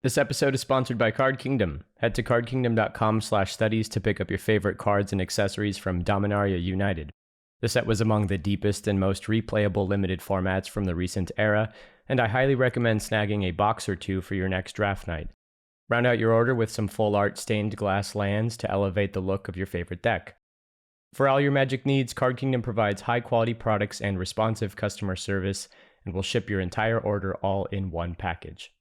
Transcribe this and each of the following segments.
This episode is sponsored by Card Kingdom. Head to cardkingdom.com/studies to pick up your favorite cards and accessories from Dominaria United. The set was among the deepest and most replayable limited formats from the recent era, and I highly recommend snagging a box or two for your next draft night. Round out your order with some full art stained glass lands to elevate the look of your favorite deck. For all your Magic needs, Card Kingdom provides high quality products and responsive customer service, and will ship your entire order all in one package.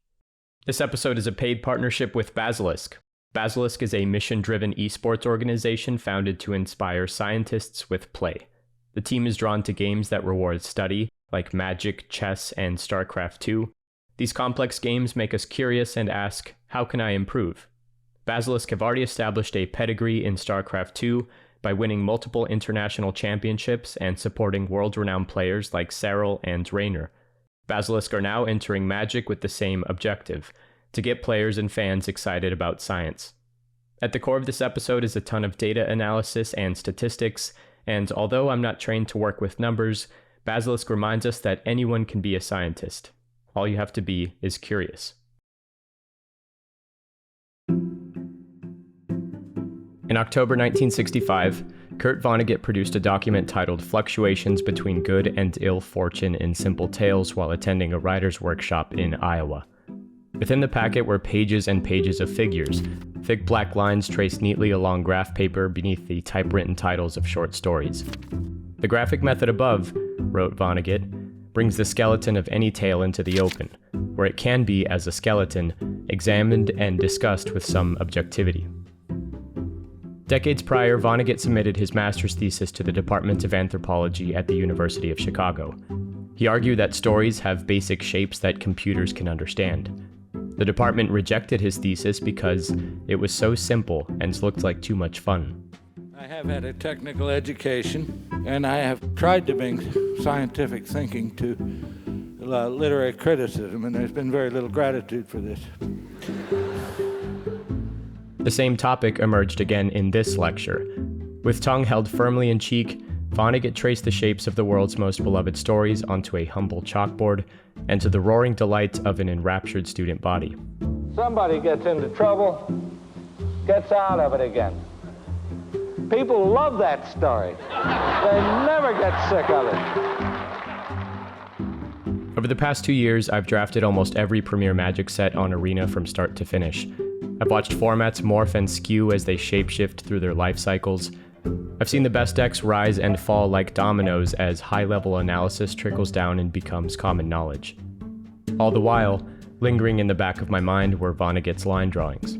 This episode is a paid partnership with BASILISK. BASILISK is a mission-driven esports organization founded to inspire scientists with play. The team is drawn to games that reward study, like Magic, chess, and StarCraft 2. These complex games make us curious and ask, how can I improve? BASILISK have already established a pedigree in StarCraft 2 by winning multiple international championships and supporting world-renowned players like Serral and Raynor. BASILISK are now entering Magic with the same objective, to get players and fans excited about science. At the core of this episode is a ton of data analysis and statistics, and although I'm not trained to work with numbers, BASILISK reminds us that anyone can be a scientist. All you have to be is curious. In October 1965, Kurt Vonnegut produced a document titled Fluctuations Between Good and Ill Fortune in Simple Tales while attending a writer's workshop in Iowa. Within the packet were pages and pages of figures, thick black lines traced neatly along graph paper beneath the typewritten titles of short stories. The graphic method above, wrote Vonnegut, brings the skeleton of any tale into the open, where it can be, as a skeleton, examined and discussed with some objectivity. Decades prior, Vonnegut submitted his master's thesis to the Department of Anthropology at the University of Chicago. He argued that stories have basic shapes that computers can understand. The department rejected his thesis because it was so simple and looked like too much fun. I have had a technical education, and I have tried to bring scientific thinking to literary criticism, and there's been very little gratitude for this. The same topic emerged again in this lecture. With tongue held firmly in cheek, Vonnegut traced the shapes of the world's most beloved stories onto a humble chalkboard, and to the roaring delight of an enraptured student body. Somebody gets into trouble, gets out of it again. People love that story. They never get sick of it. Over the past 2 years, I've drafted almost every Premier Magic set on Arena from start to finish. I've watched formats morph and skew as they shapeshift through their life cycles. I've seen the best decks rise and fall like dominoes as high-level analysis trickles down and becomes common knowledge. All the while, lingering in the back of my mind were Vonnegut's line drawings.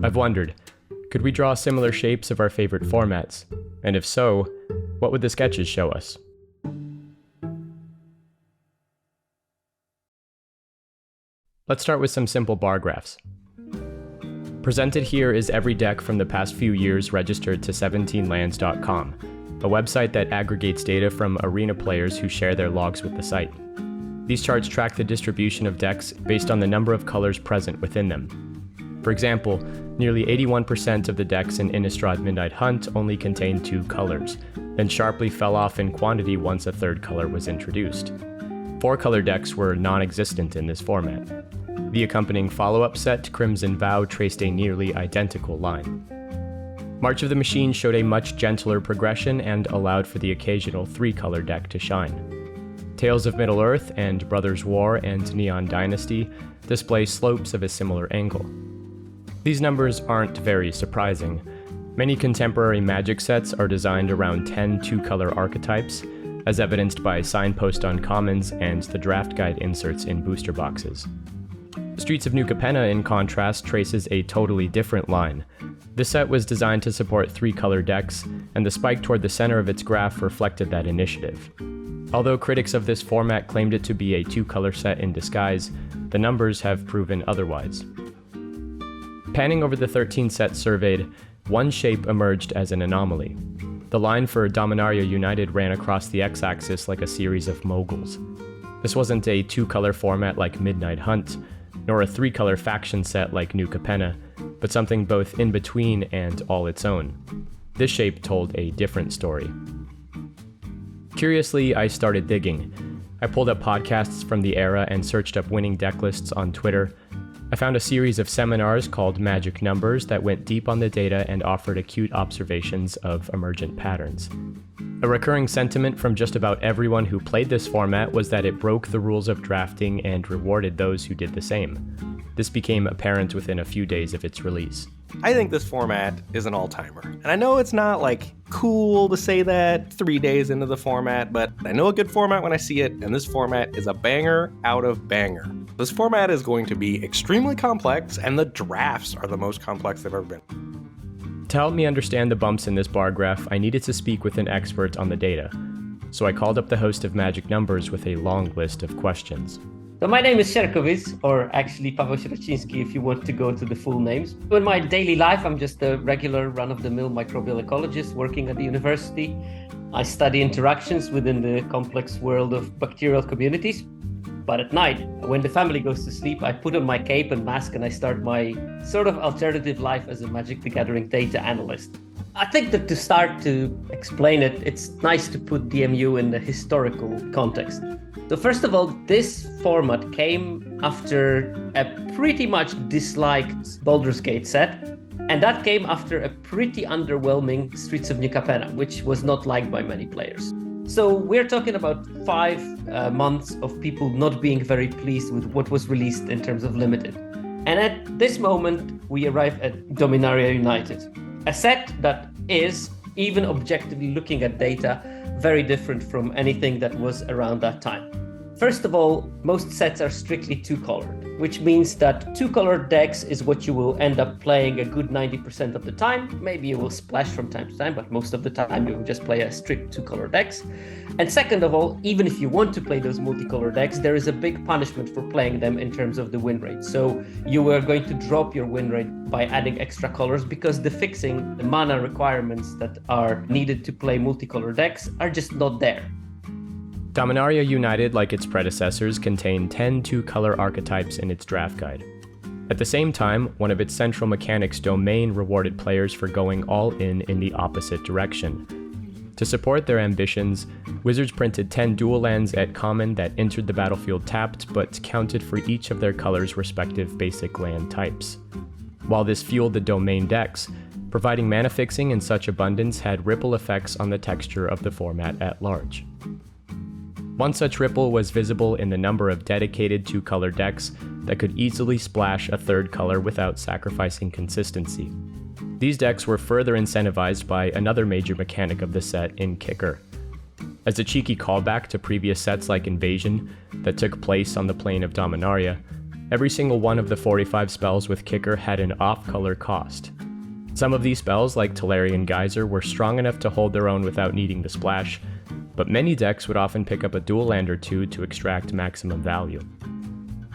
I've wondered, could we draw similar shapes of our favorite formats? And if so, what would the sketches show us? Let's start with some simple bar graphs. Presented here is every deck from the past few years registered to 17lands.com, a website that aggregates data from Arena players who share their logs with the site. These charts track the distribution of decks based on the number of colors present within them. For example, nearly 81% of the decks in Innistrad Midnight Hunt only contained 2 colors, then sharply fell off in quantity once a third color was introduced. 4-color decks were non-existent in this format. The accompanying follow-up set, Crimson Vow, traced a nearly identical line. March of the Machine showed a much gentler progression and allowed for the occasional 3-color deck to shine. Tales of Middle-earth and Brothers War and Neon Dynasty display slopes of a similar angle. These numbers aren't very surprising. Many contemporary Magic sets are designed around 10 2-color archetypes, as evidenced by Signpost Uncommons and the draft guide inserts in booster boxes. Streets of New Capenna, in contrast, traces a totally different line. This set was designed to support 3-color decks, and the spike toward the center of its graph reflected that initiative. Although critics of this format claimed it to be a 2-color set in disguise, the numbers have proven otherwise. Panning over the 13 sets surveyed, one shape emerged as an anomaly. The line for Dominaria United ran across the x-axis like a series of moguls. This wasn't a 2-color format like Midnight Hunt, nor a 3-color faction set like New Capenna, but something both in between and all its own. This shape told a different story. Curiously, I started digging. I pulled up podcasts from the era and searched up winning deck lists on Twitter. I found a series of seminars called Magic Numbers that went deep on the data and offered acute observations of emergent patterns. A recurring sentiment from just about everyone who played this format was that it broke the rules of drafting and rewarded those who did the same. This became apparent within a few days of its release. I think this format is an all-timer. And I know it's not cool to say that 3 days into the format, but I know a good format when I see it, and this format is a banger out of banger. This format is going to be extremely complex, and the drafts are the most complex they've ever been. To help me understand the bumps in this bar graph, I needed to speak with an expert on the data. So I called up the host of Magic Numbers with a long list of questions. So my name is Sierkovitz, or actually Paweł Sierociński if you want to go to the full names. In my daily life, I'm just a regular run-of-the-mill microbial ecologist working at the university. I study interactions within the complex world of bacterial communities. But at night, when the family goes to sleep, I put on my cape and mask and I start my sort of alternative life as a Magic the Gathering data analyst. I think that to start to explain it, it's nice to put DMU in the historical context. So first of all, this format came after a pretty much disliked Baldur's Gate set, and that came after a pretty underwhelming Streets of New Capenna, which was not liked by many players. So we're talking about 5 months of people not being very pleased with what was released in terms of limited. And at this moment, we arrive at Dominaria United, a set that is, even objectively looking at data, very different from anything that was around that time. First of all, most sets are strictly two-colored, which means that two-colored decks is what you will end up playing a good 90% of the time. Maybe you will splash from time to time, but most of the time you will just play a strict two-color decks. And second of all, even if you want to play those multicolor decks, there is a big punishment for playing them in terms of the win rate. So you are going to drop your win rate by adding extra colors because the fixing, the mana requirements that are needed to play multicolor decks are just not there. Dominaria United, like its predecessors, contained 10 two-color archetypes in its draft guide. At the same time, one of its central mechanics, Domain, rewarded players for going all in the opposite direction. To support their ambitions, Wizards printed 10 dual lands at common that entered the battlefield tapped, but counted for each of their colors' respective basic land types. While this fueled the Domain decks, providing mana fixing in such abundance had ripple effects on the texture of the format at large. One such ripple was visible in the number of dedicated two-color decks that could easily splash a third color without sacrificing consistency. These decks were further incentivized by another major mechanic of the set in Kicker. As a cheeky callback to previous sets like Invasion that took place on the plane of Dominaria, every single one of the 45 spells with Kicker had an off-color cost. Some of these spells, like Tolarian Geyser, were strong enough to hold their own without needing to splash, but many decks would often pick up a dual land or two to extract maximum value.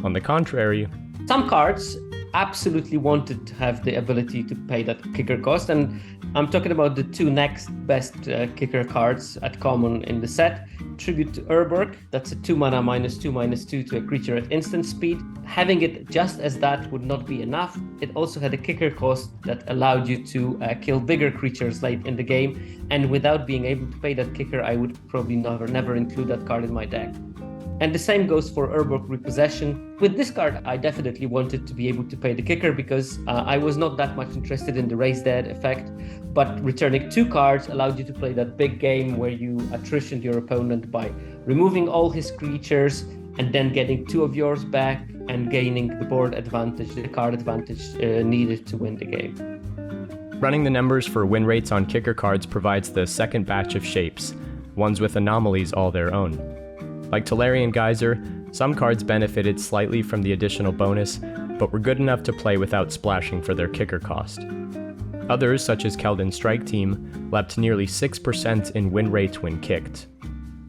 On the contrary, some cards absolutely wanted to have the ability to pay that kicker cost, and I'm talking about the 2 next best kicker cards at common in the set. Tribute to Urborg, that's a 2 mana -2/-2 to a creature at instant speed. Having it just as that would not be enough. It also had a kicker cost that allowed you to kill bigger creatures late in the game, and without being able to pay that kicker, I would probably never include that card in my deck. And the same goes for Urborg Repossession. With this card, I definitely wanted to be able to pay the kicker because I was not that much interested in the Raise Dead effect, but returning 2 cards allowed you to play that big game where you attritioned your opponent by removing all his creatures and then getting 2 of yours back and gaining the board advantage, the card advantage needed to win the game. Running the numbers for win rates on kicker cards provides the second batch of shapes, ones with anomalies all their own. Like Tolarian Geyser, some cards benefited slightly from the additional bonus, but were good enough to play without splashing for their kicker cost. Others, such as Keldon Strike Team, leapt nearly 6% in win rate when kicked.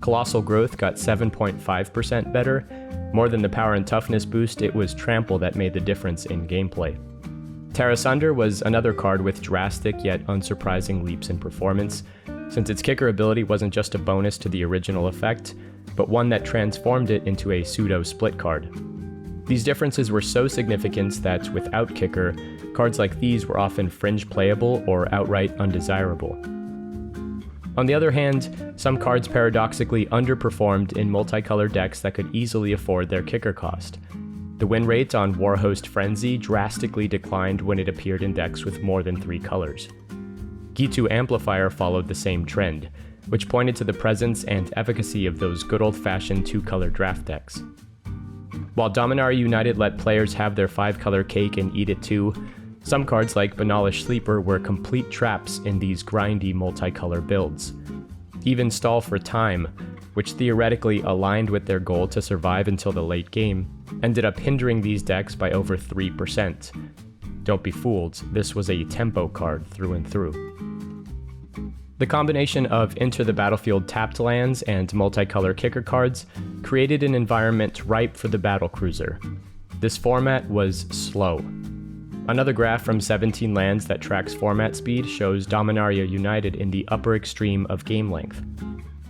Colossal Growth got 7.5% better. More than the power and toughness boost, it was Trample that made the difference in gameplay. Terra Sunder was another card with drastic yet unsurprising leaps in performance, since its kicker ability wasn't just a bonus to the original effect, but one that transformed it into a pseudo-split card. These differences were so significant that without kicker, cards like these were often fringe playable or outright undesirable. On the other hand, some cards paradoxically underperformed in multicolored decks that could easily afford their kicker cost. The win rate on Warhost Frenzy drastically declined when it appeared in decks with more than 3 colors. G2 Amplifier followed the same trend, which pointed to the presence and efficacy of those good old-fashioned 2-color draft decks. While Dominaria United let players have their 5-color cake and eat it too, some cards like Banalish Sleeper were complete traps in these grindy multicolor builds. Even Stall for Time, which theoretically aligned with their goal to survive until the late game, ended up hindering these decks by over 3%. Don't be fooled, this was a tempo card through and through. The combination of Enter the Battlefield tapped lands and multicolor kicker cards created an environment ripe for the Battlecruiser. This format was slow. Another graph from 17 Lands that tracks format speed shows Dominaria United in the upper extreme of game length.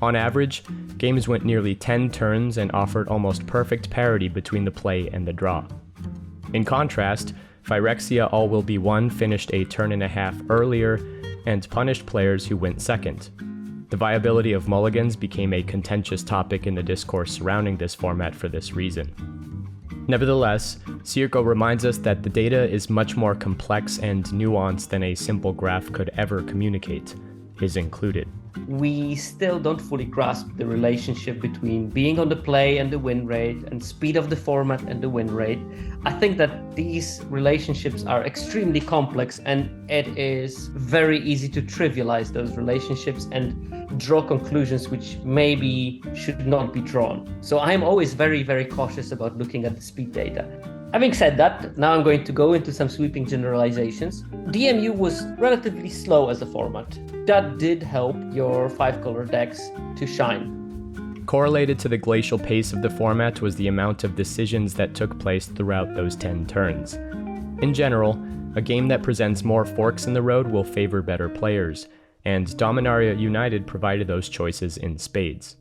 On average, games went nearly 10 turns and offered almost perfect parity between the play and the draw. In contrast, Phyrexia All Will Be One finished a turn and a half earlier and punished players who went second. The viability of mulligans became a contentious topic in the discourse surrounding this format for this reason. Nevertheless, Sierko reminds us that the data is much more complex and nuanced than a simple graph could ever communicate, his included. We still don't fully grasp the relationship between being on the play and the win rate, and speed of the format and the win rate. I think that these relationships are extremely complex, and it is very easy to trivialize those relationships and draw conclusions which maybe should not be drawn. So I'm always very, very cautious about looking at the speed data. Having said that, now I'm going to go into some sweeping generalizations. DMU was relatively slow as a format. That did help your 5-color decks to shine. Correlated to the glacial pace of the format was the amount of decisions that took place throughout those 10 turns. In general, a game that presents more forks in the road will favor better players, and Dominaria United provided those choices in spades.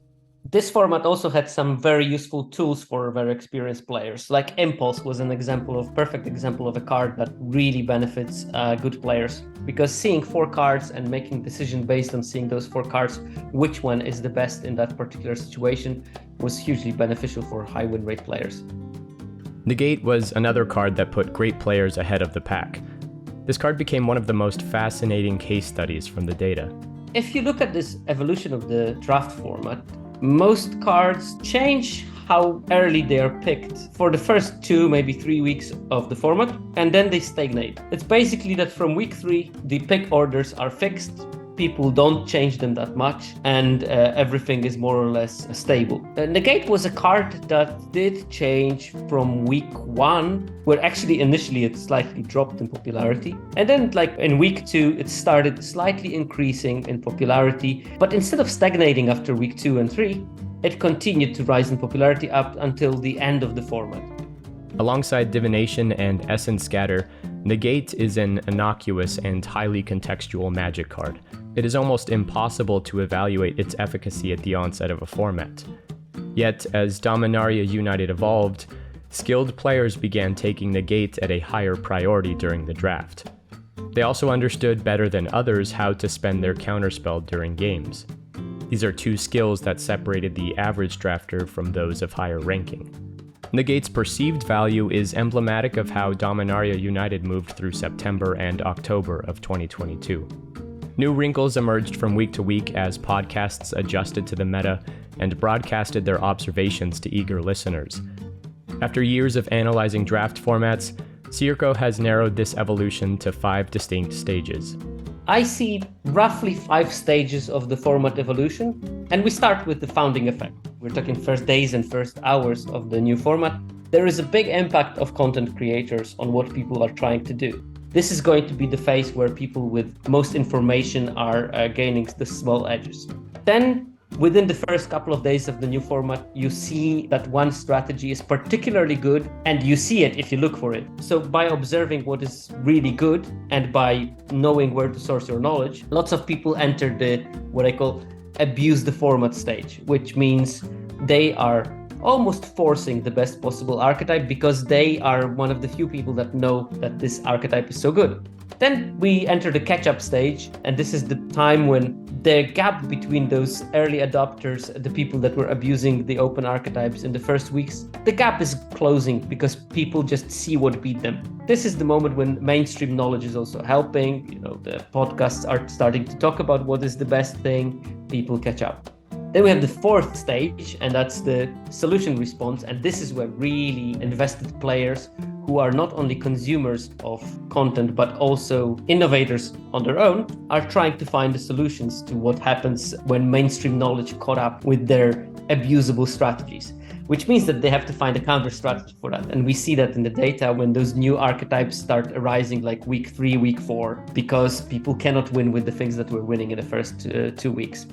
This format also had some very useful tools for very experienced players. Like Impulse was an perfect example of a card that really benefits good players. Because seeing 4 cards and making decision based on seeing those 4 cards, which one is the best in that particular situation, was hugely beneficial for high win rate players. Negate was another card that put great players ahead of the pack. This card became one of the most fascinating case studies from the data. If you look at this evolution of the draft format, most cards change how early they are picked for the first 2, maybe 3 weeks of the format, and then they stagnate. It's basically that from week 3, the pick orders are fixed, people don't change them that much, and everything is more or less stable. Negate was a card that did change from week 1, where actually initially it slightly dropped in popularity. And then like in week 2, it started slightly increasing in popularity, but instead of stagnating after week 2 and 3, it continued to rise in popularity up until the end of the format. Alongside Divination and Essence Scatter, Negate is an innocuous and highly contextual magic card. It is almost impossible to evaluate its efficacy at the onset of a format. Yet, as Dominaria United evolved, skilled players began taking Negate at a higher priority during the draft. They also understood better than others how to spend their counterspell during games. These are 2 skills that separated the average drafter from those of higher ranking. Negate's perceived value is emblematic of how Dominaria United moved through September and October of 2022. New wrinkles emerged from week to week as podcasts adjusted to the meta and broadcasted their observations to eager listeners. After years of analyzing draft formats, Sierko has narrowed this evolution to 5 distinct stages. I see roughly 5 stages of the format evolution, and we start with the founding effect. We're talking first days and first hours of the new format. There is a big impact of content creators on what people are trying to do. This is going to be the phase where people with most information are gaining the small edges. Then, within the first couple of days of the new format, you see that one strategy is particularly good, and you see it if you look for it. So by observing what is really good and by knowing where to source your knowledge, lots of people enter the what I call abuse the format stage, which means they are almost forcing the best possible archetype because they are one of the few people that know that this archetype is so good. Then we enter the catch-up stage, and this is the time when the gap between those early adopters, the people that were abusing the open archetypes in the first weeks, the gap is closing because people just see what beat them. This is the moment when mainstream knowledge is also helping. The podcasts are starting to talk about what is the best thing. People catch up. Then we have the fourth stage, and that's the solution response. And this is where really invested players who are not only consumers of content, but also innovators on their own, are trying to find the solutions to what happens when mainstream knowledge caught up with their abusable strategies, which means that they have to find a counter strategy for that. And we see that in the data when those new archetypes start arising like week 3, week 4, because people cannot win with the things that were winning in the first 2 weeks.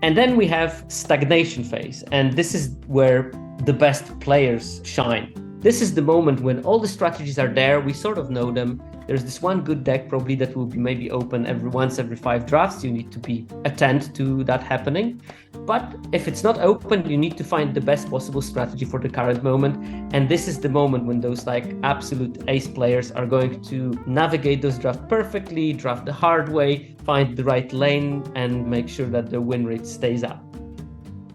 And then we have stagnation phase. And this is where the best players shine. This is the moment when all the strategies are there. We sort of know them. There's this one good deck probably that will be maybe open every 5 drafts. You need to be attent to that happening. But if it's not open, you need to find the best possible strategy for the current moment. And this is the moment when those like absolute ace players are going to navigate those drafts perfectly, draft the hard way, find the right lane, and make sure that the win rate stays up.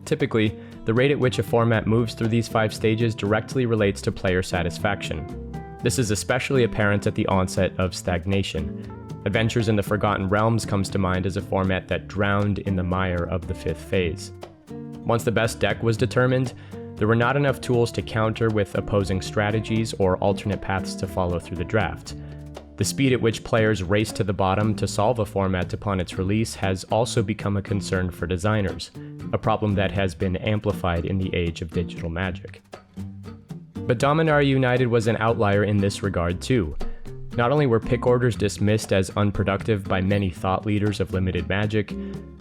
Typically, the rate at which a format moves through these 5 stages directly relates to player satisfaction. This is especially apparent at the onset of stagnation. Adventures in the Forgotten Realms comes to mind as a format that drowned in the mire of the 5th phase. Once the best deck was determined, there were not enough tools to counter with opposing strategies or alternate paths to follow through the draft. The speed at which players race to the bottom to solve a format upon its release has also become a concern for designers, a problem that has been amplified in the age of digital magic. But Dominaria United was an outlier in this regard too. Not only were pick orders dismissed as unproductive by many thought leaders of limited magic,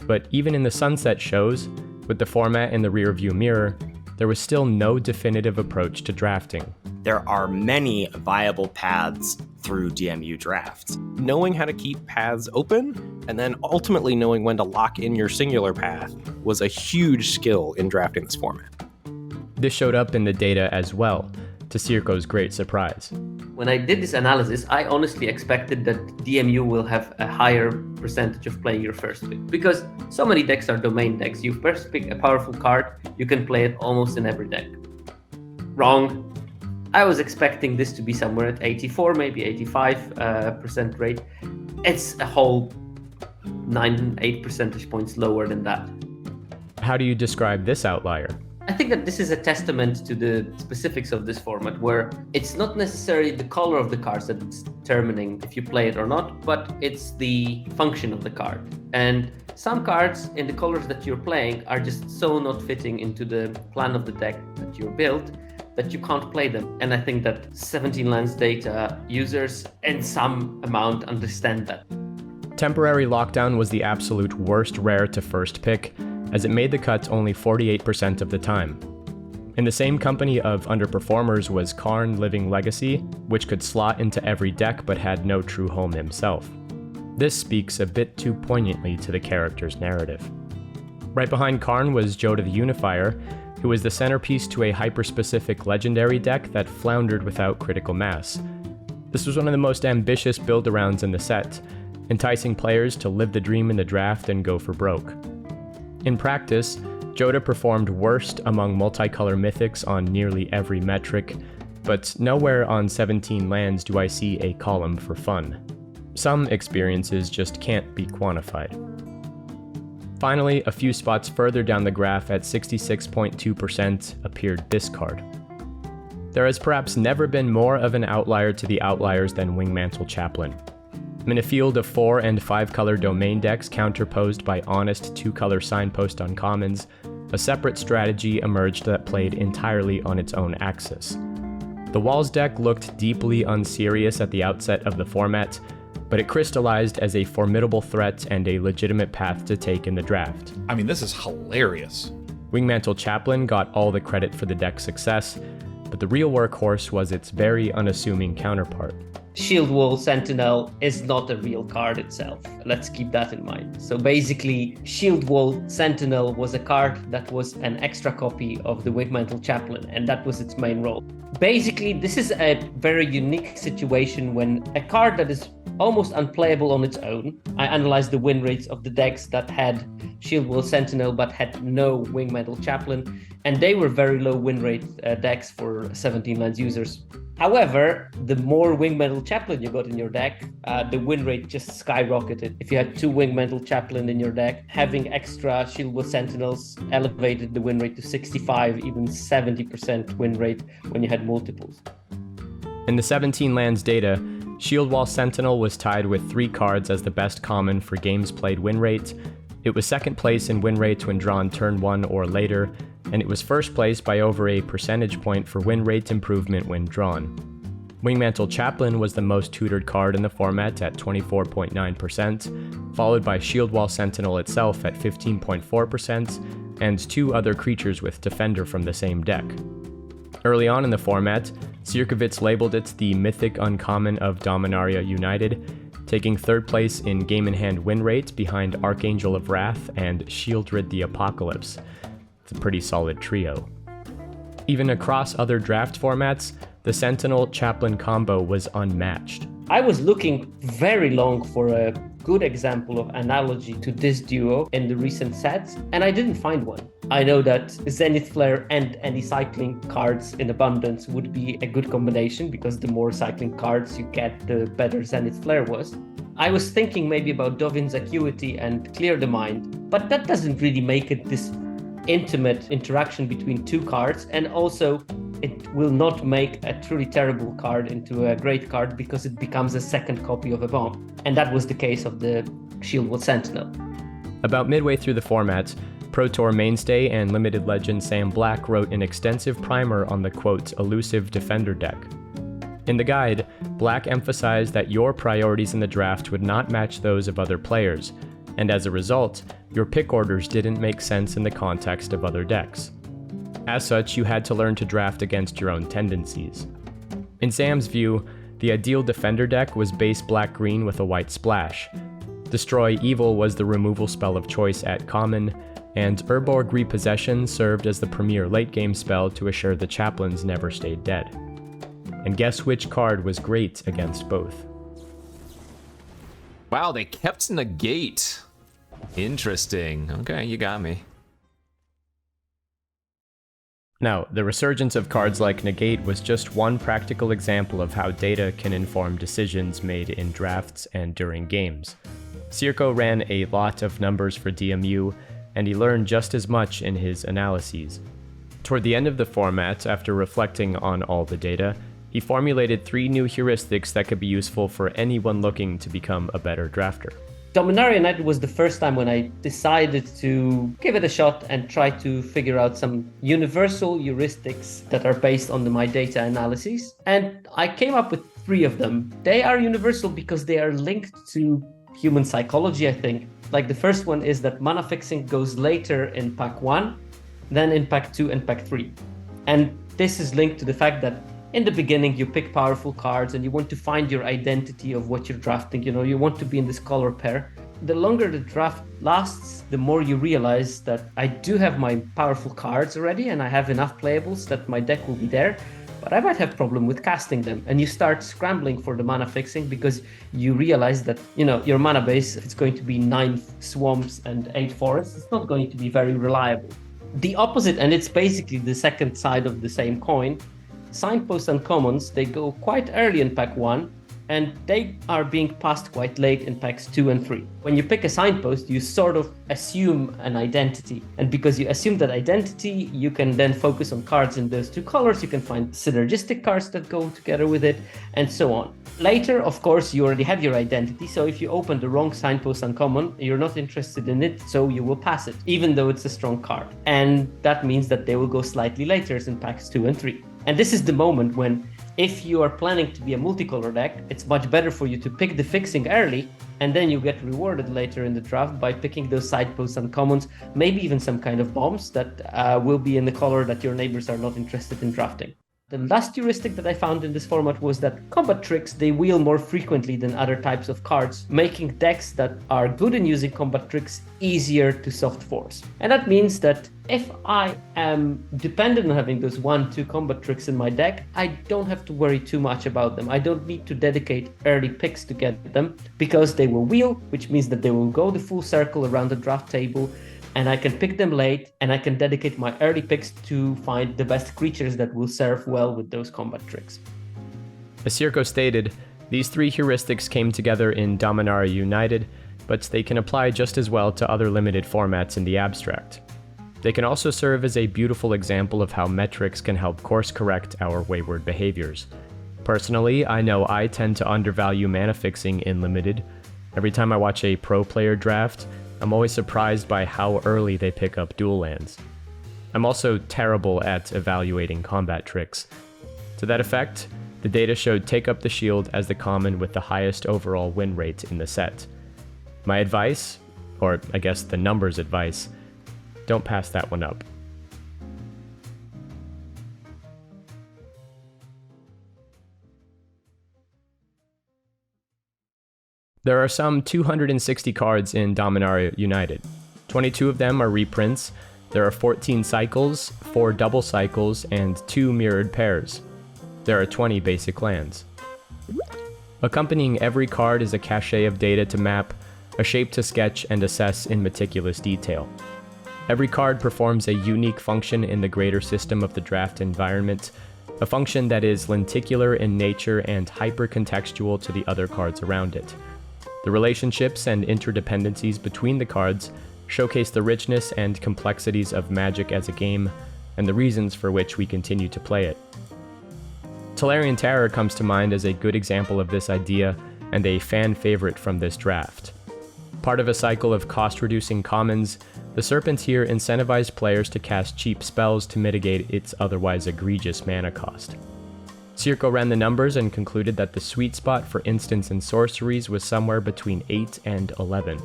but even in the sunset shows, with the format in the rearview mirror, there was still no definitive approach to drafting. There are many viable paths through DMU drafts. Knowing how to keep paths open, and then ultimately knowing when to lock in your singular path, was a huge skill in drafting this format. This showed up in the data as well, to Sierko's great surprise. When I did this analysis, I honestly expected that DMU will have a higher percentage of playing your first pick, because so many decks are domain decks. You first pick a powerful card, you can play it almost in every deck. Wrong. I was expecting this to be somewhere at 84, maybe 85% rate. It's a whole 8 percentage points lower than that. How do you describe this outlier? I think that this is a testament to the specifics of this format, where it's not necessarily the color of the cards that's determining if you play it or not, but it's the function of the card. And some cards in the colors that you're playing are just so not fitting into the plan of the deck that you're built that you can't play them. And I think that 17 lands data users in some amount understand that. Temporary Lockdown was the absolute worst rare to first pick, as it made the cut only 48% of the time. In the same company of underperformers was Karn Living Legacy, which could slot into every deck but had no true home himself. This speaks a bit too poignantly to the character's narrative. Right behind Karn was Yotia the Unifier, who was the centerpiece to a hyper-specific legendary deck that floundered without critical mass. This was one of the most ambitious build-arounds in the set, enticing players to live the dream in the draft and go for broke. In practice, Yotia performed worst among multicolor mythics on nearly every metric, but nowhere on 17 lands do I see a column for fun. Some experiences just can't be quantified. Finally, a few spots further down the graph at 66.2% appeared this card. There has perhaps never been more of an outlier to the outliers than Wingmantle Chaplain. In a field of 4 and 5 color domain decks counterposed by honest 2-color signpost uncommons, a separate strategy emerged that played entirely on its own axis. The Walls deck looked deeply unserious at the outset of the format, but it crystallized as a formidable threat and a legitimate path to take in the draft. I mean, this is hilarious. Wingmantle Chaplain got all the credit for the deck's success, but the real workhorse was its very unassuming counterpart. Shield Wall Sentinel is not a real card itself. Let's keep that in mind. So basically, Shield Wall Sentinel was a card that was an extra copy of the Wingmantle Chaplain, and that was its main role. Basically, this is a very unique situation when a card that is almost unplayable on its own. I analyzed the win rates of the decks that had Shield Wall Sentinel but had no Wing Metal Chaplain, and they were very low win rate decks for 17 lands users. However, the more Wing Metal Chaplain you got in your deck, the win rate just skyrocketed. If you had 2 Wing Metal Chaplain in your deck, having extra Shield Wall Sentinels elevated the win rate to 65, even 70% win rate when you had multiples. In the 17 lands data, Shield Wall Sentinel was tied with 3 cards as the best common for games played win rate. It was second place in win rates when drawn turn 1 or later, and it was first place by over a percentage point for win rate improvement when drawn. Wingmantle Chaplain was the most tutored card in the format at 24.9%, followed by Shield Wall Sentinel itself at 15.4%, and 2 other creatures with Defender from the same deck. Early on in the format, Sierkovitz labeled it the Mythic Uncommon of Dominaria United, taking third place in game-in-hand win rate behind Archangel of Wrath and Shieldred the Apocalypse. It's a pretty solid trio. Even across other draft formats, the Sentinel Chaplain combo was unmatched. I was looking very long for a good example of analogy to this duo in the recent sets, and I didn't find one. I know that Zenith Flare and any cycling cards in abundance would be a good combination, because the more cycling cards you get, the better Zenith Flare was. I was thinking maybe about Dovin's Acuity and Clear the Mind, but that doesn't really make it this intimate interaction between 2 cards, and also it will not make a truly terrible card into a great card because it becomes a second copy of a bomb. And that was the case of the Shield Wall Sentinel. About midway through the format, Pro Tour mainstay and limited legend Sam Black wrote an extensive primer on the quote, elusive Defender deck. In the guide, Black emphasized that your priorities in the draft would not match those of other players, and as a result, your pick orders didn't make sense in the context of other decks. As such, you had to learn to draft against your own tendencies. In Sam's view, the ideal Defender deck was base black-green with a white splash. Destroy Evil was the removal spell of choice at common, and Urborg Repossession served as the premier late-game spell to assure the chaplains never stayed dead. And guess which card was great against both? Wow, they kept Negate. Interesting. Okay, you got me. Now, the resurgence of cards like Negate was just one practical example of how data can inform decisions made in drafts and during games. Sierko ran a lot of numbers for DMU, and he learned just as much in his analyses. Toward the end of the format, after reflecting on all the data, he formulated 3 new heuristics that could be useful for anyone looking to become a better drafter. Dominaria United was the first time when I decided to give it a shot and try to figure out some universal heuristics that are based on my data analyses. And I came up with 3 of them. They are universal because they are linked to human psychology, I think. Like the first one is that mana fixing goes later in pack 1, then in pack 2 and pack 3. And this is linked to the fact that in the beginning, you pick powerful cards and you want to find your identity of what you're drafting. You know, you want to be in this color pair. The longer the draft lasts, the more you realize that I do have my powerful cards already and I have enough playables that my deck will be there, but I might have problem with casting them. And you start scrambling for the mana fixing because you realize that, you know, your mana base, if it's going to be 9 swamps and 8 forests, it's not going to be very reliable. The opposite, and it's basically the second side of the same coin, Signposts and commons, they go quite early in pack 1, and they are being passed quite late in packs 2 and 3. When you pick a signpost, you sort of assume an identity. And because you assume that identity, you can then focus on cards in those 2 colors, you can find synergistic cards that go together with it, and so on. Later, of course, you already have your identity, so if you open the wrong signpost uncommon, you're not interested in it, so you will pass it, even though it's a strong card. And that means that they will go slightly later in packs 2 and 3. And this is the moment when, if you are planning to be a multicolor deck, it's much better for you to pick the fixing early, and then you get rewarded later in the draft by picking those sideposts and commons, maybe even some kind of bombs that will be in the color that your neighbors are not interested in drafting. The last heuristic that I found in this format was that combat tricks, they wheel more frequently than other types of cards, making decks that are good in using combat tricks easier to soft force. And that means that if I am dependent on having those 1-2 combat tricks in my deck, I don't have to worry too much about them. I don't need to dedicate early picks to get them, because they will wheel, which means that they will go the full circle around the draft table, and I can pick them late, and I can dedicate my early picks to find the best creatures that will serve well with those combat tricks. As Sierko stated, these 3 heuristics came together in Dominaria United, but they can apply just as well to other limited formats in the abstract. They can also serve as a beautiful example of how metrics can help course correct our wayward behaviors. Personally, I know I tend to undervalue mana fixing in limited. Every time I watch a pro player draft, I'm always surprised by how early they pick up dual lands. I'm also terrible at evaluating combat tricks. To that effect, the data showed Take Up the Shield as the common with the highest overall win rate in the set. My advice, or I guess the numbers advice, don't pass that one up. There are some 260 cards in Dominaria United. 22 of them are reprints. There are 14 cycles, 4 double cycles, and 2 mirrored pairs. There are 20 basic lands. Accompanying every card is a cache of data to map, a shape to sketch and assess in meticulous detail. Every card performs a unique function in the greater system of the draft environment, a function that is lenticular in nature and hyper-contextual to the other cards around it. The relationships and interdependencies between the cards showcase the richness and complexities of Magic as a game, and the reasons for which we continue to play it. Tolarian Terror comes to mind as a good example of this idea, and a fan favorite from this draft. Part of a cycle of cost-reducing commons, the Serpent here incentivized players to cast cheap spells to mitigate its otherwise egregious mana cost. Sierko ran the numbers and concluded that the sweet spot for instants and sorceries was somewhere between 8 and 11.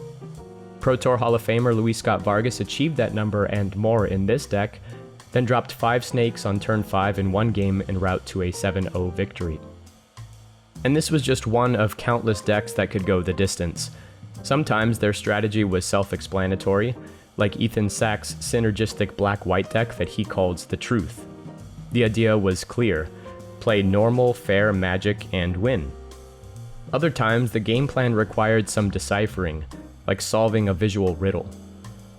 Pro Tour Hall of Famer Luis Scott Vargas achieved that number and more in this deck, then dropped 5 snakes on turn 5 in one game en route to a 7-0 victory. And this was just one of countless decks that could go the distance. Sometimes their strategy was self-explanatory, like Ethan Sack's synergistic black-white deck that he calls the Truth. The idea was clear: play normal, fair Magic and win. Other times, the game plan required some deciphering, like solving a visual riddle.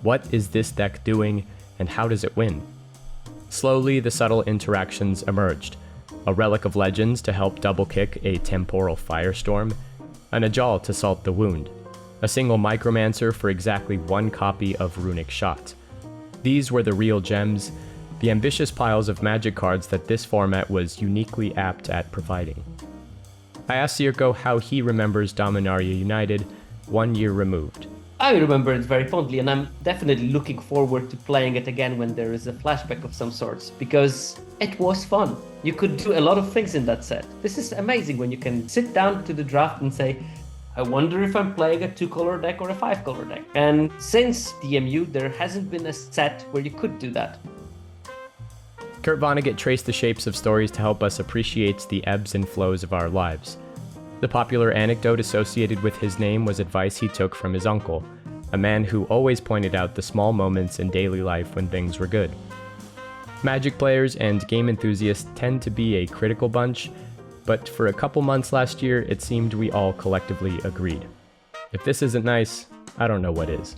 What is this deck doing, and how does it win? Slowly, the subtle interactions emerged. A Relic of Legends to help double-kick a temporal firestorm, an Ajal to salt the wound, a single Micromancer for exactly 1 copy of Runic Shot. These were the real gems, the ambitious piles of Magic cards that this format was uniquely apt at providing. I asked Sierko how he remembers Dominaria United 1 year removed. I remember it very fondly, and I'm definitely looking forward to playing it again when there is a flashback of some sorts, because it was fun. You could do a lot of things in that set. This is amazing when you can sit down to the draft and say, I wonder if I'm playing a 2-color deck or a 5-color deck. And since DMU, there hasn't been a set where you could do that. Kurt Vonnegut traced the shapes of stories to help us appreciate the ebbs and flows of our lives. The popular anecdote associated with his name was advice he took from his uncle, a man who always pointed out the small moments in daily life when things were good. Magic players and game enthusiasts tend to be a critical bunch, but for a couple months last year, it seemed we all collectively agreed. If this isn't nice, I don't know what is.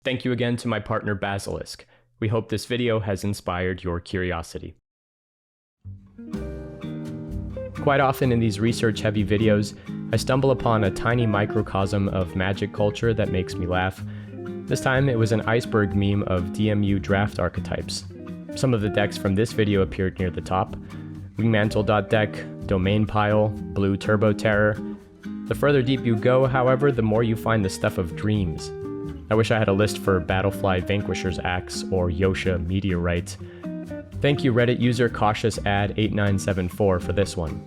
Thank you again to my partner BASILISK. We hope this video has inspired your curiosity. Quite often in these research-heavy videos, I stumble upon a tiny microcosm of Magic culture that makes me laugh. This time it was an iceberg meme of DMU draft archetypes. Some of the decks from this video appeared near the top: Wingmantle.deck, Domain Pile, Blue Turbo Terror. The further deep you go, however, the more you find the stuff of dreams. I wish I had a list for Battlefly Vanquisher's Axe or Yotia Meteorite. Thank you Reddit user CautiousAd8974 for this one.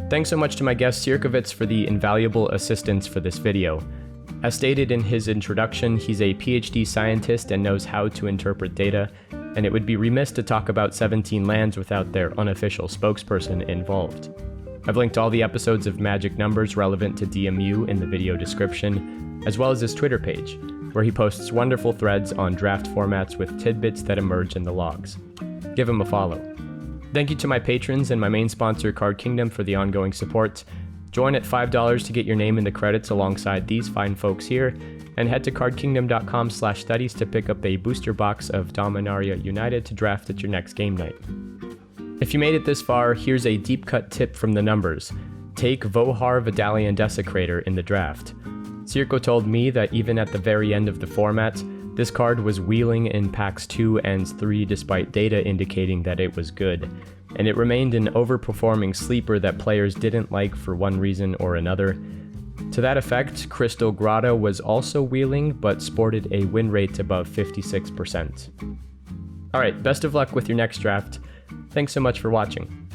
Thanks so much to my guest Sierkovitz for the invaluable assistance for this video. As stated in his introduction, he's a PhD scientist and knows how to interpret data, and it would be remiss to talk about 17 lands without their unofficial spokesperson involved. I've linked all the episodes of Magic Numbers relevant to DMU in the video description, as well as his Twitter page, where he posts wonderful threads on draft formats with tidbits that emerge in the logs. Give him a follow. Thank you to my patrons and my main sponsor, Card Kingdom, for the ongoing support. Join at $5 to get your name in the credits alongside these fine folks here, and head to cardkingdom.com/studies to pick up a booster box of Dominaria United to draft at your next game night. If you made it this far, here's a deep cut tip from the numbers. Take Vohar Vidalian Desecrator in the draft. Sierko told me that even at the very end of the format, this card was wheeling in packs 2 and 3 despite data indicating that it was good, and it remained an overperforming sleeper that players didn't like for one reason or another. To that effect, Crystal Grotto was also wheeling, but sported a win rate above 56%. Alright, best of luck with your next draft. Thanks so much for watching.